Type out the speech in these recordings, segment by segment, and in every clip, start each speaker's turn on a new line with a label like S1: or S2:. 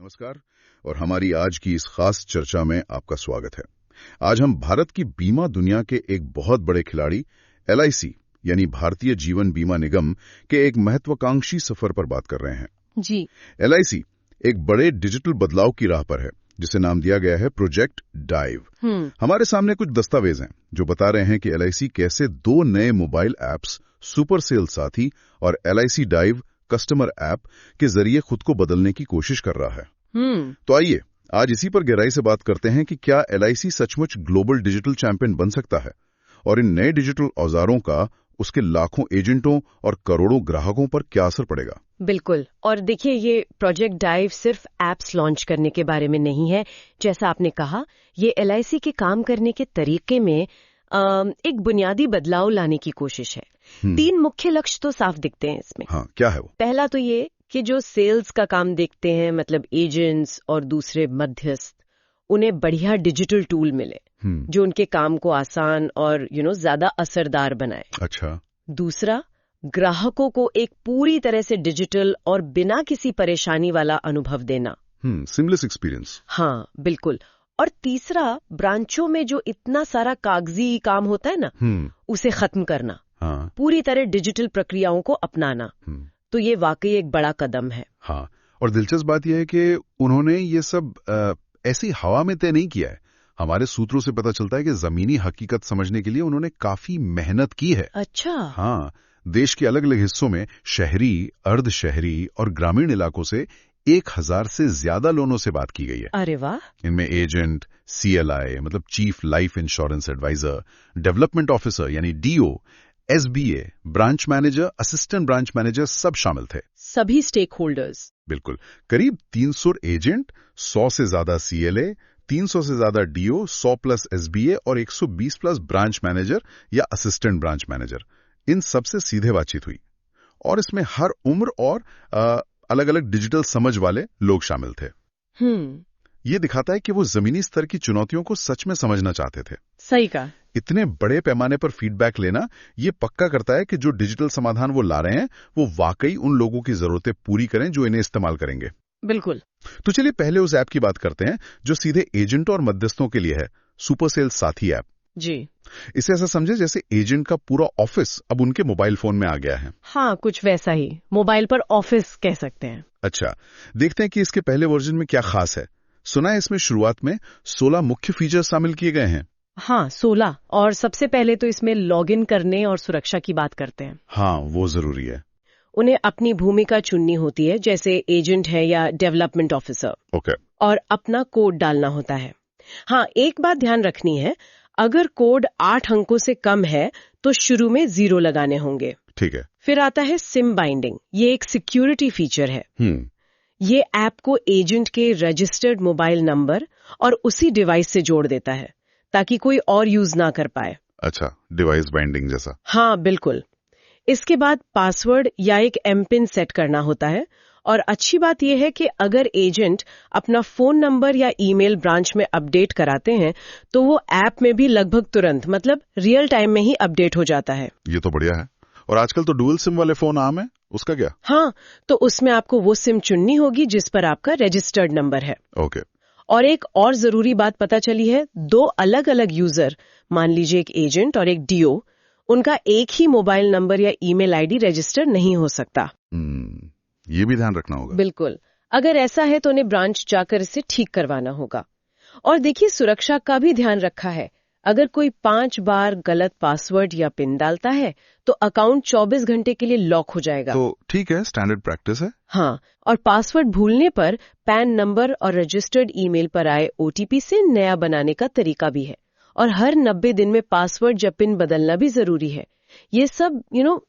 S1: नमस्कार और हमारी आज की इस खास चर्चा में आपका स्वागत है। आज हम भारत की बीमा दुनिया के एक बहुत बड़े खिलाड़ी LIC यानी भारतीय जीवन बीमा निगम के एक महत्वाकांक्षी सफर पर बात कर रहे हैं।
S2: जी।
S1: LIC एक बड़े डिजिटल बदलाव की राह पर है जिसे नाम दिया गया है प्रोजेक्ट डाइव। हमारे सामने कुछ दस्तावेज हैं जो बता रहे हैं कि LIC कैसे 2 नए मोबाइल ऐप्स सुपर सेल साथी और LIC डाइव कस्टमर ऐप के जरिए खुद को बदलने की कोशिश कर रहा है। तो आइए आज इसी पर गहराई से बात करते हैं कि क्या LIC सचमुच ग्लोबल डिजिटल चैंपियन बन सकता है और इन नए डिजिटल औजारों का उसके लाखों एजेंटों और करोड़ों ग्राहकों पर क्या असर पड़ेगा।
S2: बिल्कुल। और देखिए, ये प्रोजेक्ट डाइव सिर्फ एप्स लॉन्च करने के बारे में नहीं है। जैसा आपने कहा, ये LIC के काम करने के तरीके में एक बुनियादी बदलाव लाने की कोशिश है। 3 मुख्य लक्ष्य तो साफ दिखते हैं इसमें।
S1: हाँ, क्या है वो?
S2: पहला तो ये कि जो सेल्स का काम देखते हैं, मतलब एजेंट्स और दूसरे मध्यस्थ, उन्हें बढ़िया डिजिटल टूल मिले जो उनके काम को आसान और ज्यादा असरदार बनाए।
S1: अच्छा।
S2: दूसरा, ग्राहकों को एक पूरी तरह से डिजिटल और बिना किसी परेशानी वाला अनुभव देना।
S1: Seamless experience.
S2: हाँ, बिल्कुल। और तीसरा, ब्रांचों में जो इतना सारा कागजी काम होता है ना, उसे खत्म करना।
S1: हाँ।
S2: पूरी तरह डिजिटल प्रक्रियाओं को अपनाना। तो ये वाकई एक बड़ा कदम है।
S1: हाँ, और दिलचस्प बात यह है कि उन्होंने ये सब ऐसी हवा में तय नहीं किया है। हमारे सूत्रों से पता चलता है कि जमीनी हकीकत समझने के लिए उन्होंने काफी मेहनत की है।
S2: अच्छा।
S1: हाँ, देश के अलग अलग हिस्सों में शहरी, अर्ध शहरी और ग्रामीण इलाकों से 1000 से ज्यादा लोगों से बात की गई है।
S2: अरे वाह।
S1: इनमें एजेंट, CLI मतलब chief life insurance advisor, development officer यानी DO, SBA, branch manager, assistant branch manager सब शामिल थे।
S2: सभी स्टेक होल्डर्स।
S1: बिल्कुल। करीब 300 एजेंट, 100 से ज्यादा CLA, 300 से ज्यादा DO, 100 प्लस SBA और 120 प्लस ब्रांच मैनेजर या असिस्टेंट ब्रांच मैनेजर, इन सबसे सीधे बातचीत हुई। और इसमें हर उम्र और अलग अलग डिजिटल समझ वाले लोग शामिल थे। ये दिखाता है कि वो जमीनी स्तर की चुनौतियों को सच में समझना चाहते थे।
S2: सही कहा।
S1: इतने बड़े पैमाने पर फीडबैक लेना ये पक्का करता है कि जो डिजिटल समाधान वो ला रहे हैं वो वाकई उन लोगों की जरूरतें पूरी करें जो इन्हें इस्तेमाल करेंगे।
S2: बिल्कुल।
S1: तो चलिए पहले उस ऐप की बात करते हैं जो सीधे एजेंट और मध्यस्थों के लिए है, सुपर सेल्स साथी ऐप।
S2: जी।
S1: इसे ऐसा समझे जैसे एजेंट का पूरा ऑफिस अब उनके मोबाइल फोन में आ गया है।
S2: हाँ, कुछ वैसा ही। मोबाइल पर ऑफिस कह सकते हैं।
S1: अच्छा, देखते हैं कि इसके पहले वर्जन में क्या खास है। सुना है इसमें शुरुआत में 16 मुख्य फीचर शामिल किए गए हैं।
S2: हाँ, 16। और सबसे पहले तो इसमें लॉगिन करने और सुरक्षा की बात करते हैं।
S1: हाँ, वो जरूरी है।
S2: उन्हें अपनी भूमिका चुननी होती है, जैसे एजेंट है या डेवलपमेंट ऑफिसर।
S1: ओके।
S2: और अपना कोड डालना होता है। हाँ, एक बात ध्यान रखनी है, अगर कोड 8 अंकों से कम है तो शुरू में 0 लगाने होंगे।
S1: ठीक है।
S2: फिर आता है सिम बाइंडिंग। ये एक सिक्योरिटी फीचर है। ये ऐप को एजेंट के रजिस्टर्ड मोबाइल नंबर और उसी डिवाइस से जोड़ देता है ताकि कोई और यूज ना कर पाए।
S1: अच्छा, डिवाइस बाइंडिंग जैसा।
S2: हाँ, बिल्कुल। इसके बाद पासवर्ड या एक एमपिन सेट करना होता है। और अच्छी बात यह है कि अगर एजेंट अपना फोन नंबर या ईमेल ब्रांच में अपडेट कराते हैं तो वो ऐप में भी लगभग तुरंत, मतलब रियल टाइम में ही अपडेट हो जाता है।
S1: ये तो बढ़िया है। और आजकल तो डुअल सिम वाले फोन आम है, उसका क्या?
S2: हाँ, तो उसमें आपको वो सिम चुननी होगी जिस पर आपका रजिस्टर्ड नंबर है।
S1: ओके।
S2: और एक और जरूरी बात पता चली है, 2 अलग अलग यूजर, मान लीजिए एक एजेंट और एक DO, उनका एक ही मोबाइल नंबर या ईमेल आईडी रजिस्टर नहीं हो सकता।
S1: ये भी ध्यान रखना होगा।
S2: बिल्कुल। अगर ऐसा है तो उन्हें ब्रांच जाकर इसे ठीक करवाना होगा। और देखिए, सुरक्षा का भी ध्यान रखा है। अगर कोई 5 बार गलत पासवर्ड या पिन डालता है तो अकाउंट 24 घंटे के लिए लॉक हो जाएगा।
S1: तो ठीक है, स्टैंडर्ड प्रैक्टिस है।
S2: हाँ, और पासवर्ड भूलने पर पैन नंबर और रजिस्टर्ड ईमेल पर आए OTP से नया बनाने का तरीका भी है। और हर 90 दिन में पासवर्ड या पिन बदलना भी जरूरी है। ये सब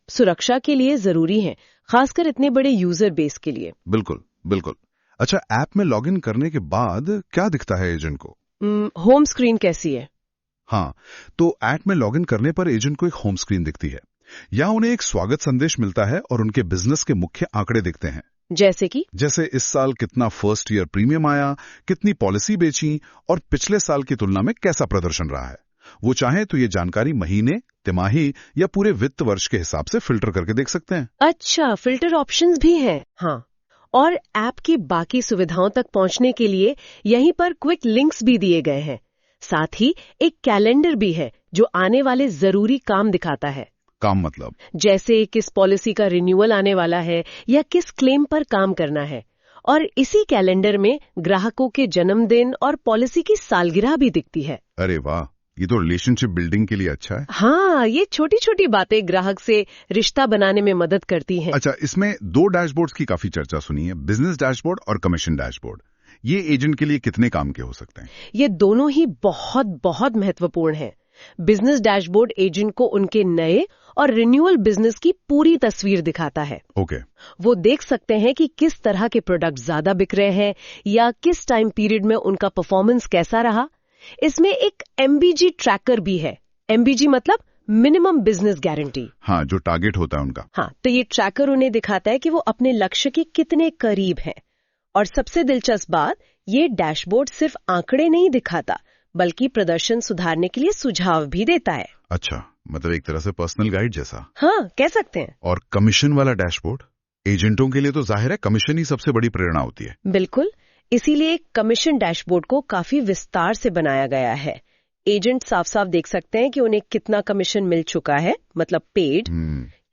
S2: सुरक्षा के लिए जरूरी है, खासकर इतने बड़े यूजर बेस के लिए।
S1: बिल्कुल बिल्कुल। अच्छा, ऐप में लॉगिन करने के बाद क्या दिखता है एजेंट को?
S2: होम स्क्रीन कैसी है?
S1: हाँ, तो ऐप में लॉगिन करने पर एजेंट को एक होम स्क्रीन दिखती है। यहाँ उन्हें एक स्वागत संदेश मिलता है और उनके बिजनेस के मुख्य आंकड़े दिखते हैं। जैसे इस साल कितना फर्स्ट ईयर प्रीमियम आया, कितनी पॉलिसी बेची और पिछले साल की तुलना में कैसा प्रदर्शन रहा है। वो चाहे तो ये जानकारी महीने, तिमाही या पूरे वित्त वर्ष के हिसाब से फिल्टर करके देख सकते हैं।
S2: अच्छा, फिल्टर ऑप्शंस भी हैं। हाँ, और ऐप की बाकी सुविधाओं तक पहुंचने के लिए यहीं पर क्विक लिंक्स भी दिए गए हैं। साथ ही एक कैलेंडर भी है जो आने वाले जरूरी काम दिखाता है।
S1: काम मतलब?
S2: जैसे किस पॉलिसी का रिन्यूअल आने वाला है या किस क्लेम पर काम करना है। और इसी कैलेंडर में ग्राहकों के जन्मदिन और पॉलिसी की सालगिरह भी दिखती है।
S1: अरे वाह, ये तो रिलेशनशिप बिल्डिंग के लिए अच्छा है।
S2: हाँ, ये छोटी छोटी बातें ग्राहक से रिश्ता बनाने में मदद करती हैं।
S1: अच्छा, इसमें दो डैशबोर्ड्स की काफी चर्चा सुनी है, बिजनेस डैशबोर्ड और कमीशन डैशबोर्ड। ये एजेंट के लिए कितने काम के हो सकते हैं?
S2: ये दोनों ही बहुत बहुत महत्वपूर्ण हैं। बिजनेस डैशबोर्ड एजेंट को उनके नए और रिन्यूअल बिजनेस की पूरी तस्वीर दिखाता है।
S1: ओके।
S2: वो देख सकते हैं कि किस तरह के प्रोडक्ट ज्यादा बिक रहे हैं या किस टाइम पीरियड में उनका परफॉर्मेंस कैसा रहा। इसमें एक MBG ट्रैकर भी है। MBG मतलब मिनिमम बिजनेस गारंटी।
S1: हाँ, जो टारगेट होता है उनका।
S2: हाँ, तो ये ट्रैकर उन्हें दिखाता है कि वो अपने लक्ष्य के कितने करीब हैं। और सबसे दिलचस्प बात, ये डैशबोर्ड सिर्फ आंकड़े नहीं दिखाता बल्कि प्रदर्शन सुधारने के लिए सुझाव भी देता है।
S1: अच्छा, मतलब एक तरह से पर्सनल गाइड जैसा।
S2: हाँ, कह सकते हैं।
S1: और कमीशन वाला डैशबोर्ड? एजेंटों के लिए तो जाहिर है कमीशन ही सबसे बड़ी प्रेरणा होती है।
S2: बिल्कुल, इसीलिए कमीशन डैशबोर्ड को काफी विस्तार से बनाया गया है। एजेंट साफ साफ देख सकते हैं कि उन्हें कितना कमीशन मिल चुका है, मतलब पेड,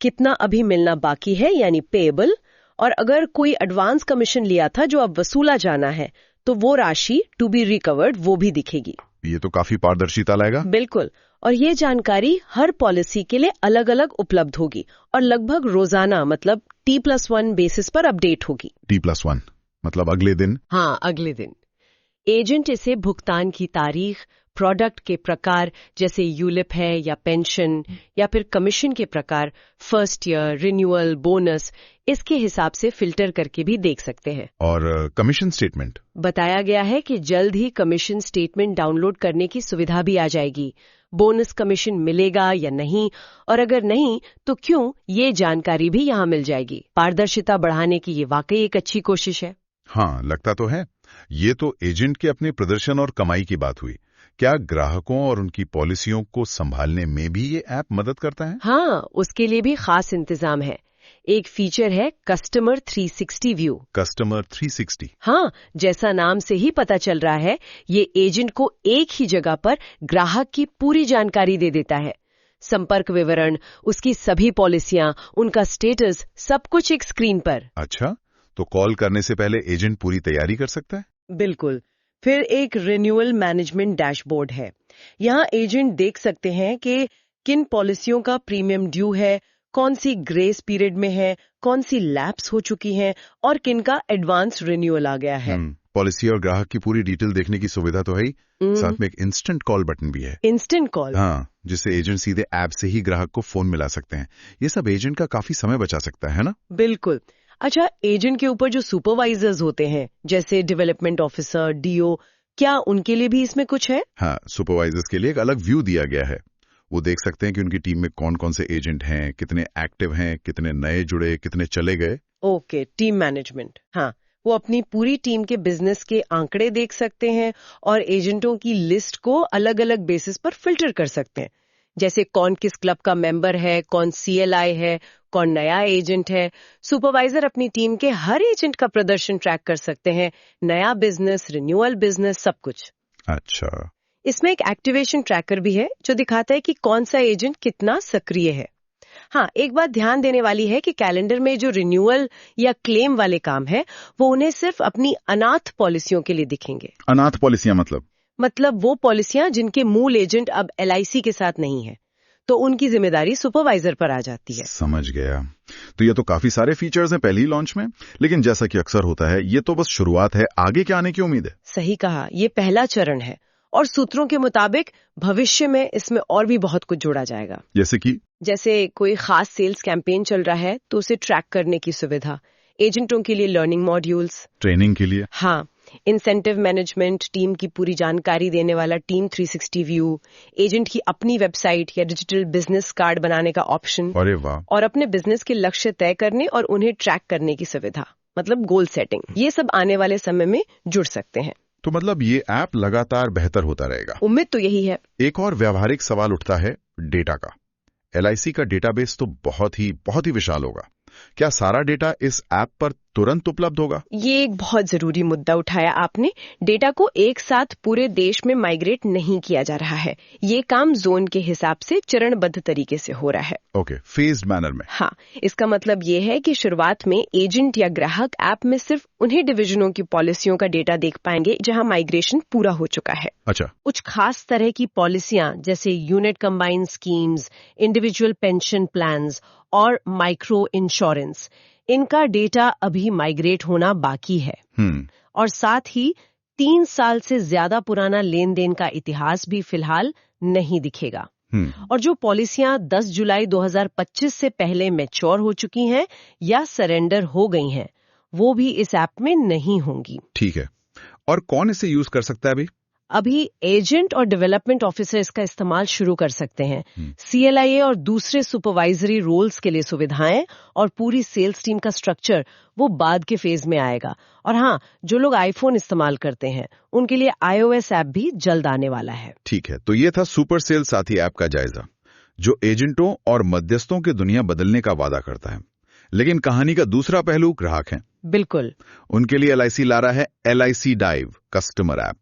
S2: कितना अभी मिलना बाकी है यानी पेएबल, और अगर कोई एडवांस कमीशन लिया था जो अब वसूला जाना है तो वो राशि टू बी रिकवर्ड वो भी दिखेगी।
S1: ये तो काफी पारदर्शिता लाएगा।
S2: बिल्कुल, और ये जानकारी हर पॉलिसी के लिए अलग अलग उपलब्ध होगी और लगभग रोजाना मतलब T+1 बेसिस पर अपडेट होगी।
S1: T+1 मतलब अगले दिन?
S2: हाँ, अगले दिन। एजेंट इसे भुगतान की तारीख, प्रोडक्ट के प्रकार जैसे यूलिप है या पेंशन, या फिर कमीशन के प्रकार फर्स्ट ईयर, रिन्यूअल, बोनस, इसके हिसाब से फिल्टर करके भी देख सकते हैं।
S1: और कमीशन स्टेटमेंट?
S2: बताया गया है कि जल्द ही कमीशन स्टेटमेंट डाउनलोड करने की सुविधा भी आ जाएगी। बोनस कमीशन मिलेगा या नहीं, और अगर नहीं तो क्यों, ये जानकारी भी यहाँ मिल जाएगी। पारदर्शिता बढ़ाने की ये वाकई एक अच्छी कोशिश है।
S1: हाँ, लगता तो है। ये तो एजेंट के अपने प्रदर्शन और कमाई की बात हुई। क्या ग्राहकों और उनकी पॉलिसियों को संभालने में भी ये ऐप मदद करता है?
S2: हाँ, उसके लिए भी खास इंतजाम है। एक फीचर है कस्टमर 360 व्यू।
S1: कस्टमर 360?
S2: हाँ, जैसा नाम से ही पता चल रहा है, ये एजेंट को एक ही जगह पर ग्राहक की पूरी जानकारी दे देता है। संपर्क विवरण, उसकी सभी पॉलिसियां, उनका स्टेटस, सब कुछ एक स्क्रीन पर।
S1: अच्छा, तो कॉल करने से पहले एजेंट पूरी तैयारी कर सकता है?
S2: बिल्कुल। फिर एक रिन्यूअल मैनेजमेंट डैशबोर्ड है। यहाँ एजेंट देख सकते हैं कि किन पॉलिसियों का प्रीमियम ड्यू है, कौन सी ग्रेस पीरियड में है, कौन सी लैप्स हो चुकी हैं और किन का एडवांस रिन्यूअल आ गया है।
S1: पॉलिसी और ग्राहक की पूरी डिटेल देखने की सुविधा तो है ही, साथ में एक इंस्टेंट कॉल बटन भी है।
S2: Instant call?
S1: हाँ, जिससे एजेंट सीधे ऐप से ही ग्राहक को फोन मिला सकते हैं। ये सब एजेंट का काफी समय बचा सकता है ना?
S2: बिल्कुल। अच्छा, एजेंट के ऊपर जो सुपरवाइजर्स होते हैं जैसे डेवलपमेंट ऑफिसर, DO, क्या उनके लिए भी इसमें कुछ है?
S1: हाँ, सुपरवाइजर्स के लिए एक अलग व्यू दिया गया है। वो देख सकते हैं कि उनकी टीम में कौन कौन से एजेंट हैं, कितने एक्टिव हैं, कितने नए जुड़े, कितने चले गए।
S2: Okay, team management. हाँ, वो अपनी पूरी टीम के बिजनेस के आंकड़े देख सकते हैं और एजेंटों की लिस्ट को अलग अलग बेसिस पर फिल्टर कर सकते हैं। जैसे कौन किस क्लब का मेंबर है, कौन CLI है, कौन नया एजेंट है। सुपरवाइजर अपनी टीम के हर एजेंट का प्रदर्शन ट्रैक कर सकते हैं, नया बिजनेस, रिन्यूअल बिजनेस, सब कुछ।
S1: अच्छा।
S2: इसमें एक एक्टिवेशन ट्रैकर भी है जो दिखाता है कि कौन सा एजेंट कितना सक्रिय है। हाँ, एक बात ध्यान देने वाली है कि कैलेंडर में जो रिन्यूअल या क्लेम वाले काम है वो उन्हें सिर्फ अपनी अनाथ पॉलिसियों के लिए दिखेंगे।
S1: अनाथ पॉलिसियां मतलब
S2: वो पॉलिसियां जिनके मूल एजेंट अब LIC के साथ नहीं है, तो उनकी जिम्मेदारी सुपरवाइजर पर आ जाती है।
S1: समझ गया। तो ये तो काफी सारे फीचर्स हैं पहली लॉन्च में, लेकिन जैसा कि अक्सर होता है ये तो बस शुरुआत है। आगे क्या आने की उम्मीद है?
S2: सही कहा, ये पहला चरण है और सूत्रों के मुताबिक भविष्य में इसमें और भी बहुत कुछ जोड़ा जाएगा। जैसे कोई खास सेल्स कैंपेन चल रहा है तो उसे ट्रैक करने की सुविधा, एजेंटों के लिए लर्निंग मॉड्यूल्स,
S1: ट्रेनिंग के लिए,
S2: हाँ, इंसेंटिव मैनेजमेंट, टीम की पूरी जानकारी देने वाला टीम 360 व्यू, एजेंट की अपनी वेबसाइट या डिजिटल बिजनेस कार्ड बनाने का ऑप्शन,
S1: अरे वाह,
S2: और अपने बिजनेस के लक्ष्य तय करने और उन्हें ट्रैक करने की सुविधा, मतलब गोल सेटिंग। ये सब आने वाले समय में जुड़ सकते हैं।
S1: तो मतलब ये ऐप लगातार बेहतर होता रहेगा।
S2: उम्मीद तो यही है।
S1: एक और व्यावहारिक सवाल उठता है डेटा का। LIC का डेटाबेस तो बहुत ही विशाल होगा। क्या सारा डेटा इस ऐप पर तुरंत उपलब्ध होगा?
S2: ये एक बहुत जरूरी मुद्दा उठाया आपने। डेटा को एक साथ पूरे देश में माइग्रेट नहीं किया जा रहा है। ये काम जोन के हिसाब से चरणबद्ध तरीके से हो रहा है।
S1: ओके, फेज्ड मैनर में।
S2: हाँ, इसका मतलब ये है कि शुरुआत में एजेंट या ग्राहक ऐप में सिर्फ उन्हीं डिवीजनों की पॉलिसियों का डेटा देख पाएंगे जहां माइग्रेशन पूरा हो चुका है।
S1: अच्छा।
S2: कुछ खास तरह की पॉलिसियां जैसे unit combined schemes, individual pension plans और माइक्रो इंश्योरेंस, इनका डेटा अभी माइग्रेट होना बाकी है। और साथ ही 3 साल से ज्यादा पुराना लेन देन का इतिहास भी फिलहाल नहीं दिखेगा। और जो पॉलिसियां 10 जुलाई 2025 से पहले मैच्योर हो चुकी हैं या सरेंडर हो गई हैं, वो भी इस ऐप में नहीं होंगी।
S1: ठीक है। और कौन इसे यूज कर सकता है
S2: अभी एजेंट और डेवलपमेंट ऑफिसर इसका इस्तेमाल शुरू कर सकते हैं। CLIA और दूसरे सुपरवाइजरी रोल्स के लिए सुविधाएं और पूरी सेल्स टीम का स्ट्रक्चर वो बाद के फेज में आएगा। और हाँ, जो लोग आईफोन इस्तेमाल करते हैं उनके लिए iOS ऐप भी जल्द आने वाला है।
S1: ठीक है, तो ये था सुपर सेल साथी ऐप का जायजा, जो एजेंटों और मध्यस्थों की दुनिया बदलने का वादा करता है। लेकिन कहानी का दूसरा पहलू ग्राहक है।
S2: बिल्कुल।
S1: उनके लिए LIC ला रहा है LIC डाइव कस्टमर ऐप।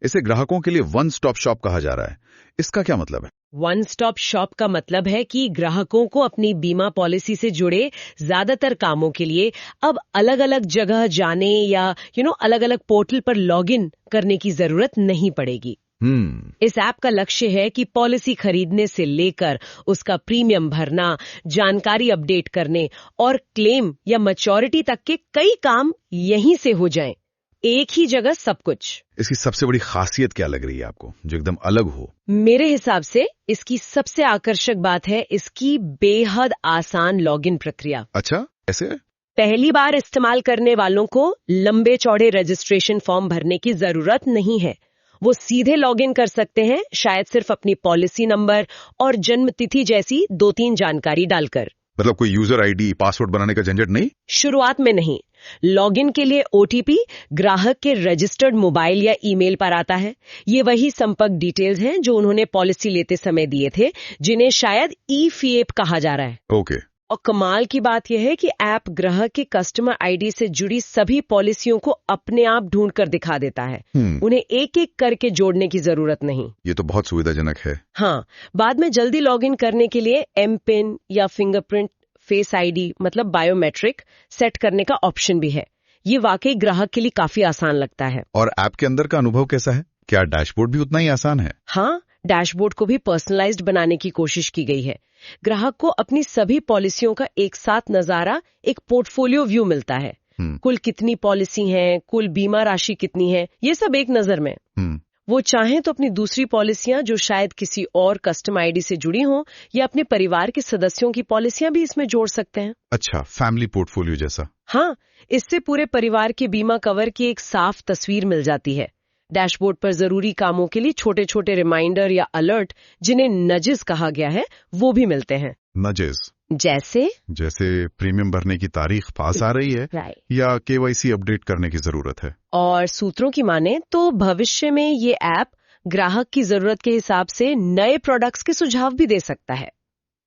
S1: इसे ग्राहकों के लिए वन स्टॉप शॉप कहा जा रहा है। इसका क्या मतलब है?
S2: वन स्टॉप शॉप का मतलब है कि ग्राहकों को अपनी बीमा पॉलिसी से जुड़े ज्यादातर कामों के लिए अब अलग अलग जगह जाने या अलग अलग पोर्टल पर लॉगिन करने की जरूरत नहीं पड़ेगी। इस ऐप का लक्ष्य है कि पॉलिसी खरीदने से लेकर उसका प्रीमियम भरना, जानकारी अपडेट करने और क्लेम या मैच्योरिटी तक के कई काम यहीं से हो जाएं। एक ही जगह सब कुछ।
S1: इसकी सबसे बड़ी खासियत क्या लग रही है आपको, जो एकदम अलग हो?
S2: मेरे हिसाब से इसकी सबसे आकर्षक बात है इसकी बेहद आसान लॉगिन प्रक्रिया।
S1: अच्छा, ऐसे?
S2: पहली बार इस्तेमाल करने वालों को लंबे चौड़े रजिस्ट्रेशन फॉर्म भरने की जरूरत नहीं है। वो सीधे लॉगिन कर सकते हैं, शायद सिर्फ अपनी पॉलिसी नंबर और जन्म तिथि जैसी 2-3 जानकारी डालकर।
S1: मतलब कोई यूजर आईडी, पासवर्ड बनाने का झंझट नहीं?
S2: शुरुआत में नहीं। लॉगिन के लिए OTP ग्राहक के रजिस्टर्ड मोबाइल या ईमेल पर आता है। ये वही संपर्क डिटेल्स हैं जो उन्होंने पॉलिसी लेते समय दिए थे, जिन्हें शायद ई-FIEP कहा जा रहा है।
S1: ओके।
S2: और कमाल की बात यह है कि ऐप ग्राहक के कस्टमर आईडी से जुड़ी सभी पॉलिसियों को अपने आप ढूंढ कर दिखा देता है। उन्हें एक एक करके जोड़ने की जरूरत नहीं।
S1: ये तो बहुत सुविधाजनक है।
S2: हाँ, बाद में जल्दी लॉगिन करने के लिए M-PIN या फिंगरप्रिंट, फेस आईडी मतलब बायोमेट्रिक सेट करने का ऑप्शन भी है। ये वाकई ग्राहक के लिए काफी आसान लगता है।
S1: और ऐप के अंदर का अनुभव कैसा है? क्या डैशबोर्ड भी उतना ही आसान है?
S2: हाँ, डैशबोर्ड को भी पर्सनलाइज्ड बनाने की कोशिश की गई है। ग्राहक को अपनी सभी पॉलिसियों का एक साथ नजारा, एक पोर्टफोलियो व्यू मिलता है। कुल कितनी पॉलिसी हैं, कुल बीमा राशि कितनी है, ये सब एक नजर में। वो चाहें तो अपनी दूसरी पॉलिसियां जो शायद किसी और कस्टम आईडी से जुड़ी हों या अपने परिवार के सदस्यों की पॉलिसियां भी इसमें जोड़ सकते हैं।
S1: अच्छा, फैमिली पोर्टफोलियो जैसा।
S2: हाँ, इससे पूरे परिवार के बीमा कवर की एक साफ तस्वीर मिल जाती है। डैशबोर्ड पर जरूरी कामों के लिए छोटे छोटे रिमाइंडर या अलर्ट, जिन्हें नजेस कहा गया है, वो भी मिलते हैं।
S1: नजेस
S2: जैसे
S1: प्रीमियम भरने की तारीख पास आ रही है या KYC अपडेट करने की जरूरत है।
S2: और सूत्रों की माने तो भविष्य में ये ऐप ग्राहक की जरूरत के हिसाब से नए प्रोडक्ट्स के सुझाव भी दे सकता है।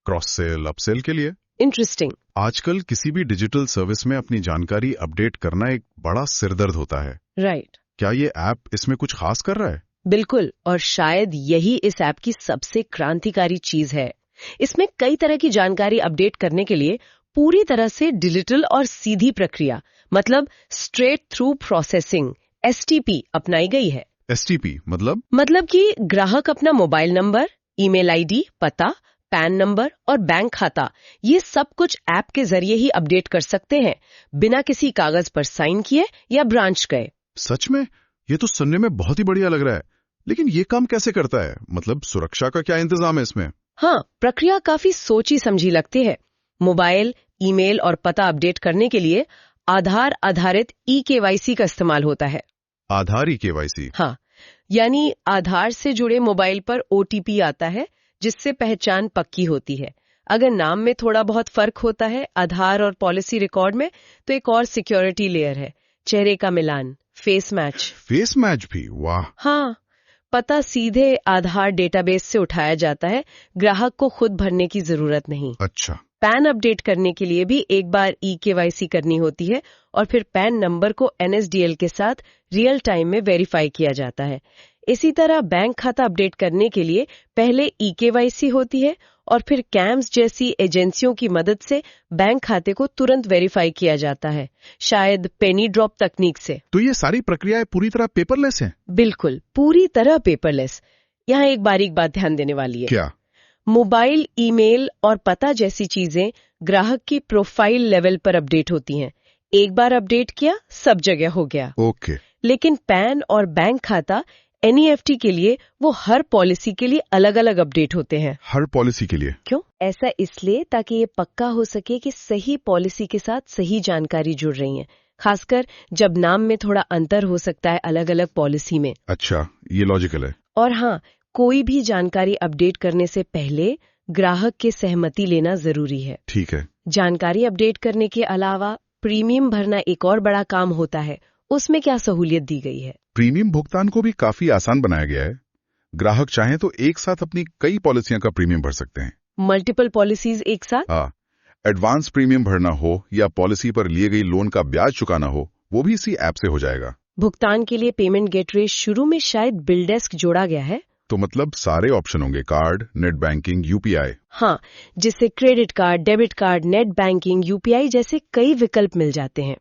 S1: क्रॉस सेल, अपसेल के लिए।
S2: इंटरेस्टिंग।
S1: आजकल किसी भी डिजिटल सर्विस में अपनी जानकारी अपडेट करना एक बड़ा सिरदर्द होता है।
S2: राइट।
S1: क्या ये ऐप इसमें कुछ खास कर रहा है?
S2: बिल्कुल, और शायद यही इस ऐप की सबसे क्रांतिकारी चीज है। इसमें कई तरह की जानकारी अपडेट करने के लिए पूरी तरह से डिजिटल और सीधी प्रक्रिया, मतलब स्ट्रेट थ्रू प्रोसेसिंग STP अपनाई गई है।
S1: STP
S2: मतलब कि ग्राहक अपना मोबाइल नंबर, ईमेल आईडी, पता, पैन नंबर और बैंक खाता, ये सब कुछ ऐप के जरिए ही अपडेट कर सकते हैं, बिना किसी कागज पर साइन किए या ब्रांच गए।
S1: सच में? ये तो सुनने में बहुत ही बढ़िया लग रहा है। लेकिन ये काम कैसे करता है? मतलब सुरक्षा का क्या इंतजाम है इसमें?
S2: हाँ, प्रक्रिया काफी सोची समझी लगती है। मोबाइल, ईमेल और पता अपडेट करने के लिए आधार आधारित eKYC का इस्तेमाल होता है।
S1: आधार eKYC?
S2: हाँ, यानी आधार से जुड़े मोबाइल पर OTP आता है, जिससे पहचान पक्की होती है। अगर नाम में थोड़ा बहुत फर्क होता है आधार और पॉलिसी रिकॉर्ड में, तो एक और सिक्योरिटी लेयर है, चेहरे का मिलान, फेस मैच।
S1: फेस मैच भी? वाह।
S2: हाँ, पता सीधे आधार डेटाबेस से उठाया जाता है, ग्राहक को खुद भरने की जरूरत नहीं।
S1: अच्छा।
S2: पैन अपडेट करने के लिए भी एक बार eKYC करनी होती है और फिर पैन नंबर को NSDL के साथ रियल टाइम में वेरीफाई किया जाता है। इसी तरह बैंक खाता अपडेट करने के लिए पहले eKYC होती है और फिर CAMS जैसी एजेंसियों की मदद से बैंक खाते को तुरंत वेरीफाई किया जाता है, शायद पेनी ड्रॉप तकनीक से।
S1: तो ये सारी प्रक्रियाएं पूरी तरह पेपरलेस हैं?
S2: बिल्कुल, पूरी तरह पेपरलेस। यहाँ एक बारीक बात ध्यान देने वाली है।
S1: क्या?
S2: मोबाइल, ईमेल और पता जैसी चीजें ग्राहक की प्रोफाइल लेवल पर अपडेट होती हैं। एक बार अपडेट किया, सब जगह हो गया।
S1: ओके।
S2: लेकिन पैन और बैंक खाता NEFT के लिए वो हर पॉलिसी के लिए अलग अलग अपडेट होते हैं।
S1: हर पॉलिसी के लिए?
S2: क्यों? ऐसा इसलिए ताकि ये पक्का हो सके कि सही पॉलिसी के साथ सही जानकारी जुड़ रही है, खासकर जब नाम में थोड़ा अंतर हो सकता है अलग अलग पॉलिसी में।
S1: अच्छा, ये लॉजिकल है।
S2: और हाँ, कोई भी जानकारी अपडेट करने से पहले ग्राहक की सहमति लेना जरूरी है।
S1: ठीक है।
S2: जानकारी अपडेट करने के अलावा प्रीमियम भरना एक और बड़ा काम होता है। उसमें क्या सहूलियत दी गई है?
S1: प्रीमियम भुगतान को भी काफी आसान बनाया गया है। ग्राहक चाहें तो एक साथ अपनी कई पॉलिसियों का प्रीमियम भर सकते हैं।
S2: मल्टीपल पॉलिसीज एक साथ?
S1: हाँ, एडवांस प्रीमियम भरना हो या पॉलिसी पर लिए गई लोन का ब्याज चुकाना हो, वो भी इसी ऐप से हो जाएगा।
S2: भुगतान के लिए पेमेंट गेटवे शुरू में शायद बिलडेस्क जोड़ा गया है।
S1: तो मतलब सारे ऑप्शन होंगे, कार्ड, नेट बैंकिंग, UPI।
S2: हाँ, जिससे credit card, debit card, net banking, UPI जैसे कई विकल्प मिल जाते हैं।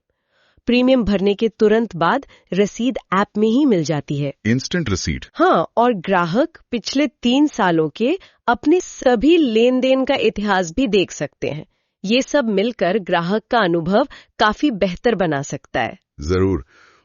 S2: प्रीमियम भरने के तुरंत बाद रसीद ऐप में ही मिल जाती है।
S1: Instant receipt?
S2: हाँ, और ग्राहक पिछले 3 सालों के अपने सभी लेन देन का इतिहास भी देख सकते हैं। ये सब मिलकर ग्राहक का अनुभव काफी बेहतर बना सकता है।
S1: जरूर।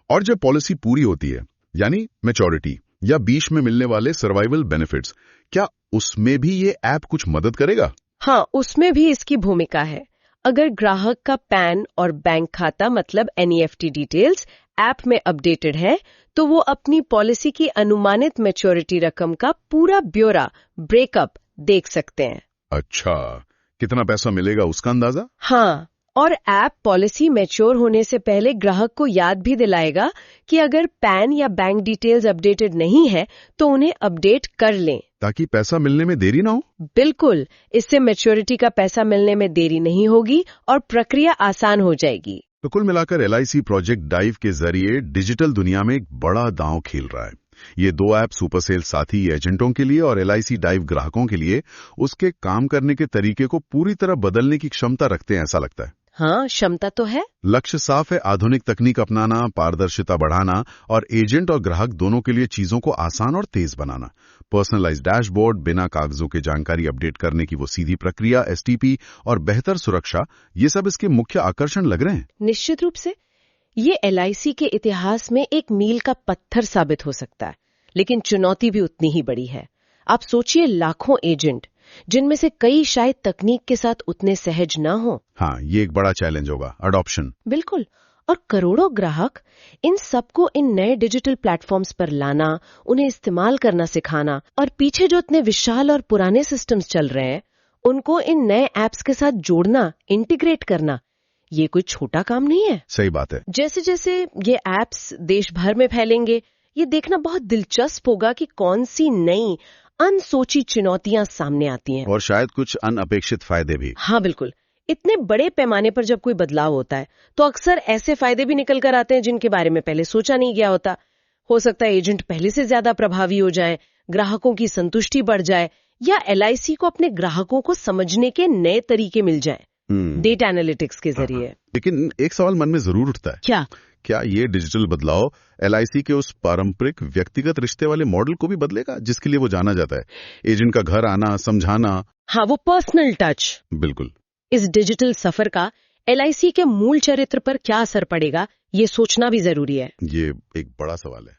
S1: और जब पॉलिसी पूरी होती है, यानी मैच्योरिटी या बीच में मिलने वाले सर्वाइवल बेनिफिट्स, क्या उसमें भी ये ऐप कुछ मदद करेगा?
S2: हाँ, उसमें भी इसकी भूमिका है। अगर ग्राहक का पैन और बैंक खाता मतलब NEFT डिटेल्स ऐप में अपडेटेड है, तो वो अपनी पॉलिसी की अनुमानित मैच्योरिटी रकम का पूरा ब्यौरा, ब्रेकअप देख सकते हैं।
S1: अच्छा, कितना पैसा मिलेगा उसका अंदाजा?
S2: हाँ, और ऐप पॉलिसी मैच्योर होने से पहले ग्राहक को याद भी दिलाएगा कि अगर पैन या बैंक डिटेल्स अपडेटेड नहीं है तो उन्हें अपडेट कर लें,
S1: ताकि पैसा मिलने में देरी ना हो।
S2: बिल्कुल, इससे मैच्योरिटी का पैसा मिलने में देरी नहीं होगी और प्रक्रिया आसान हो जाएगी।
S1: तो कुल मिलाकर LIC प्रोजेक्ट डाइव के जरिए डिजिटल दुनिया में एक बड़ा दांव खेल रहा है। ये 2 ऐप सुपर सेल साथी एजेंटों के लिए और LIC डाइव ग्राहकों के लिए उसके काम करने के तरीके को पूरी तरह बदलने की क्षमता रखते हैं, ऐसा लगता है।
S2: हाँ, क्षमता तो है।
S1: लक्ष्य साफ है, आधुनिक तकनीक अपनाना, पारदर्शिता बढ़ाना और एजेंट और ग्राहक दोनों के लिए चीजों को आसान और तेज बनाना। पर्सनलाइज्ड डैशबोर्ड, बिना कागजों के जानकारी अपडेट करने की वो सीधी प्रक्रिया, STP और बेहतर सुरक्षा, ये सब इसके मुख्य आकर्षण लग रहे हैं।
S2: निश्चित रूप से ये LIC के इतिहास में एक मील का पत्थर साबित हो सकता है, लेकिन चुनौती भी उतनी ही बड़ी है। आप सोचिए, लाखों एजेंट, जिनमें से कई शायद तकनीक के साथ उतने सहज ना हो।
S1: हाँ, ये एक बड़ा चैलेंज होगा, अडॉप्शन।
S2: बिल्कुल, और करोड़ों ग्राहक, इन सबको इन नए डिजिटल प्लेटफॉर्म्स पर लाना, उन्हें इस्तेमाल करना सिखाना, और पीछे जो इतने विशाल और पुराने सिस्टम्स चल रहे हैं उनको इन नए ऐप्स के साथ जोड़ना, इंटीग्रेट करना, ये कोई छोटा काम नहीं है।
S1: सही बात है।
S2: जैसे जैसे ये ऐप्स देश भर में फैलेंगे, ये देखना बहुत दिलचस्प होगा कि कौन सी नई अनसोची चुनौतियां सामने आती हैं।
S1: और शायद कुछ अनअपेक्षित फायदे भी।
S2: हाँ बिल्कुल, इतने बड़े पैमाने पर जब कोई बदलाव होता है तो अक्सर ऐसे फायदे भी निकल कर आते हैं जिनके बारे में पहले सोचा नहीं गया होता। हो सकता है एजेंट पहले से ज्यादा प्रभावी हो जाए, ग्राहकों की संतुष्टि बढ़ जाए, या LIC को अपने ग्राहकों को समझने के नए तरीके मिल जाए डेटा एनालिटिक्स के जरिए।
S1: लेकिन एक सवाल मन में जरूर उठता है। क्या ये डिजिटल बदलाव LIC के उस पारंपरिक व्यक्तिगत रिश्ते वाले मॉडल को भी बदलेगा जिसके लिए वो जाना जाता है? एजेंट का घर आना, समझाना।
S2: हाँ, वो पर्सनल टच।
S1: बिल्कुल।
S2: इस डिजिटल सफर का LIC के मूल चरित्र पर क्या असर पड़ेगा, ये सोचना भी जरूरी है।
S1: ये एक बड़ा सवाल है।